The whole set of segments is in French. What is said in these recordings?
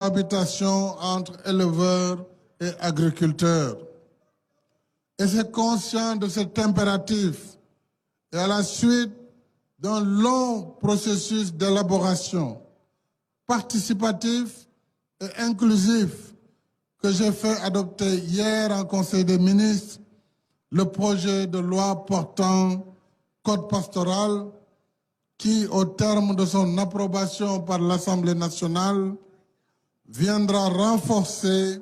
cohabitation entre éleveurs et agriculteurs. Et c'est conscient de cet impératif et à la suite d'un long processus d'élaboration participatif et inclusif que j'ai fait adopter hier en Conseil des ministres le projet de loi portant code pastoral qui, au terme de son approbation par l'Assemblée nationale, viendra renforcer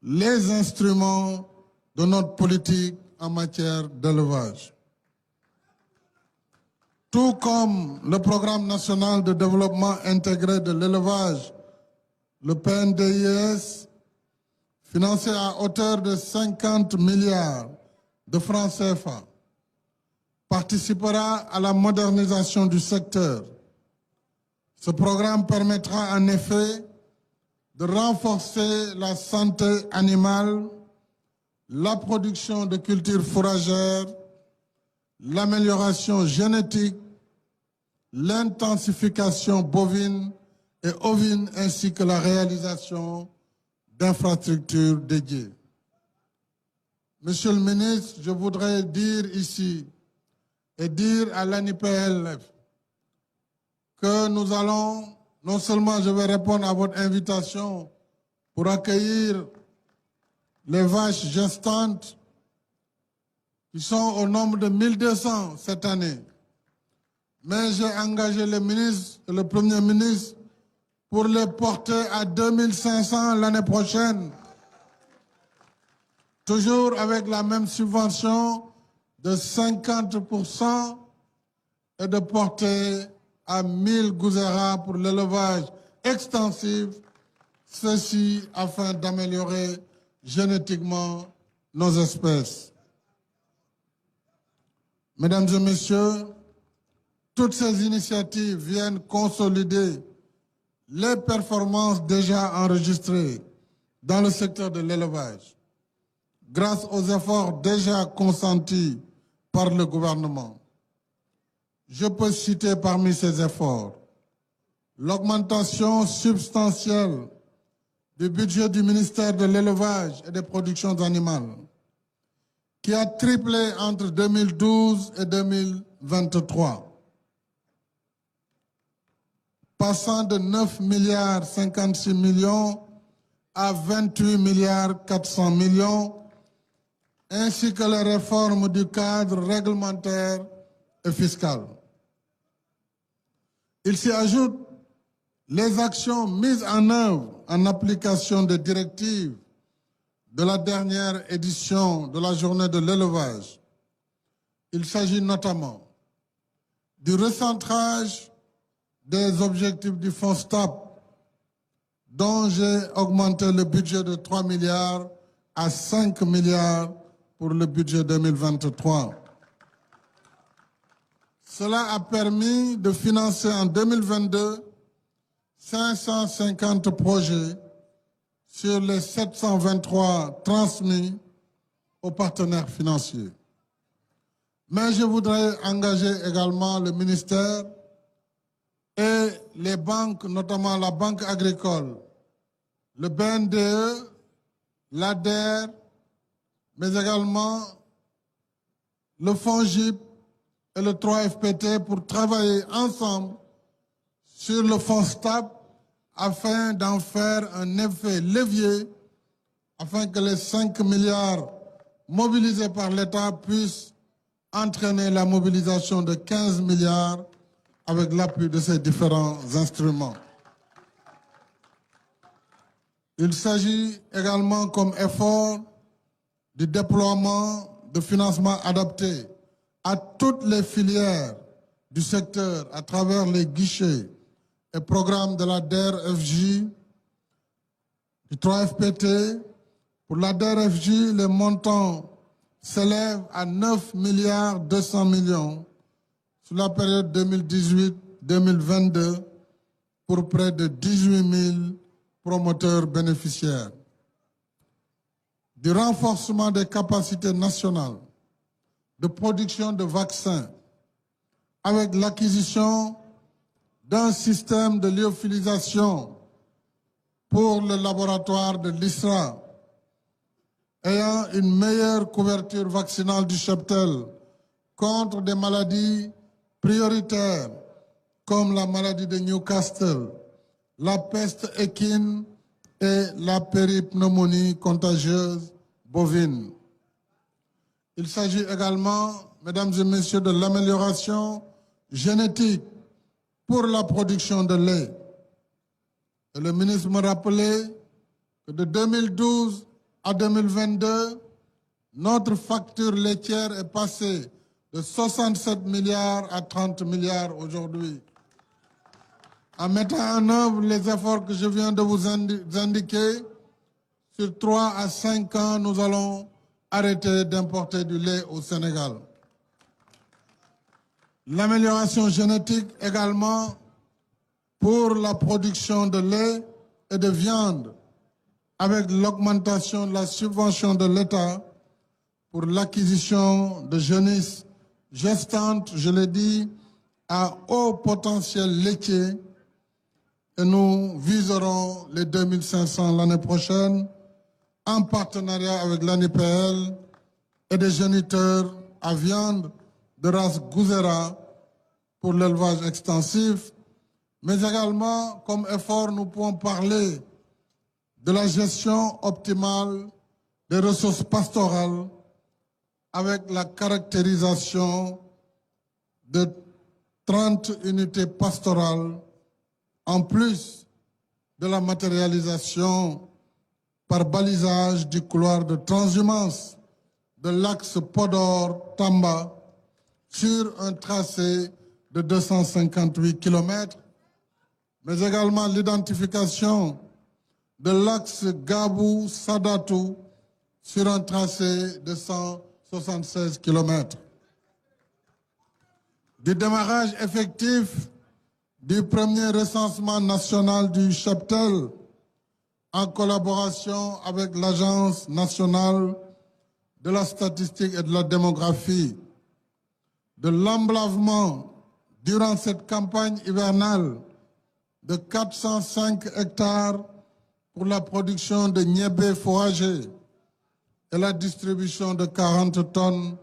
les instruments de notre politique en matière d'élevage. Tout comme le Programme national de développement intégré de l'élevage, le PNDIS, financé à hauteur de 50 milliards de francs CFA, participera à la modernisation du secteur. Ce programme permettra en effet de renforcer la santé animale, la production de cultures fourragères, l'amélioration génétique, l'intensification bovine et ovine ainsi que la réalisation d'infrastructures dédiées. Monsieur le ministre, je voudrais dire ici et dire à l'ANIPLF que nous allons, non seulement je vais répondre à votre invitation pour accueillir les vaches gestantes qui sont au nombre de 1200 cette année, mais j'ai engagé le ministre et le Premier ministre pour les porter à 2500 l'année prochaine, toujours avec la même subvention de 50% et de porter à 1000 gouzeras pour l'élevage extensif, ceci afin d'améliorer génétiquement nos espèces. Mesdames et messieurs, toutes ces initiatives viennent consolider les performances déjà enregistrées dans le secteur de l'élevage, grâce aux efforts déjà consentis par le gouvernement. Je peux citer parmi ces efforts l'augmentation substantielle du budget du ministère de l'élevage et des productions animales, qui a triplé entre 2012 et 2023, passant de 9 milliards 56 millions à 28 milliards 400 millions, ainsi que les réformes du cadre réglementaire et fiscal. Il s'y ajoute les actions mises en œuvre en application des directives de la dernière édition de la journée de l'élevage. Il s'agit notamment du recentrage des objectifs du Fonds STAP, dont j'ai augmenté le budget de 3 milliards à 5 milliards pour le budget 2023. Cela a permis de financer en 2022 550 projets sur les 723 transmis aux partenaires financiers. Mais je voudrais engager également le ministère et les banques, notamment la Banque agricole, le BNDE, l'ADER, mais également le FONGIP et le 3FPT pour travailler ensemble sur le fonds STAP afin d'en faire un effet levier, afin que les 5 milliards mobilisés par l'État puissent entraîner la mobilisation de 15 milliards avec l'appui de ces différents instruments. Il s'agit également comme effort du déploiement de financement adapté à toutes les filières du secteur à travers les guichets et programmes de la DER/FJ, du 3FPT. Pour la DER/FJ, les montants s'élèvent à 9 milliards 200 millions sur la période 2018-2022 pour près de 18 000 promoteurs bénéficiaires. Du renforcement des capacités nationales de production de vaccins avec l'acquisition d'un système de lyophilisation pour le laboratoire de l'ISRA, ayant une meilleure couverture vaccinale du cheptel contre des maladies prioritaires comme la maladie de Newcastle, la peste équine et la péripneumonie contagieuse bovine. Il s'agit également, mesdames et messieurs, de l'amélioration génétique pour la production de lait. Et le ministre me rappelait que de 2012 à 2022, notre facture laitière est passée de 67 milliards à 30 milliards aujourd'hui. En mettant en œuvre les efforts que je viens de vous indiquer, sur 3 à 5 ans, nous allons arrêter d'importer du lait au Sénégal. L'amélioration génétique également pour la production de lait et de viande, avec l'augmentation de la subvention de l'État pour l'acquisition de jeunesses gestantes, je l'ai dit, à haut potentiel laitier. Et nous viserons les 2500 l'année prochaine en partenariat avec l'ANIPL et des géniteurs à viande de race Gouzera pour l'élevage extensif. Mais également, comme effort, nous pouvons parler de la gestion optimale des ressources pastorales avec la caractérisation de 30 unités pastorales en plus de la matérialisation par balisage du couloir de transhumance de l'axe Podor-Tamba sur un tracé de 258 km, mais également l'identification de l'axe Gabou-Sadatou sur un tracé de 176 km. Du démarrage effectif du premier recensement national du cheptel en collaboration avec l'Agence nationale de la statistique et de la démographie, de l'emblavement durant cette campagne hivernale de 405 hectares pour la production de niébé fourragé et la distribution de 40 tonnes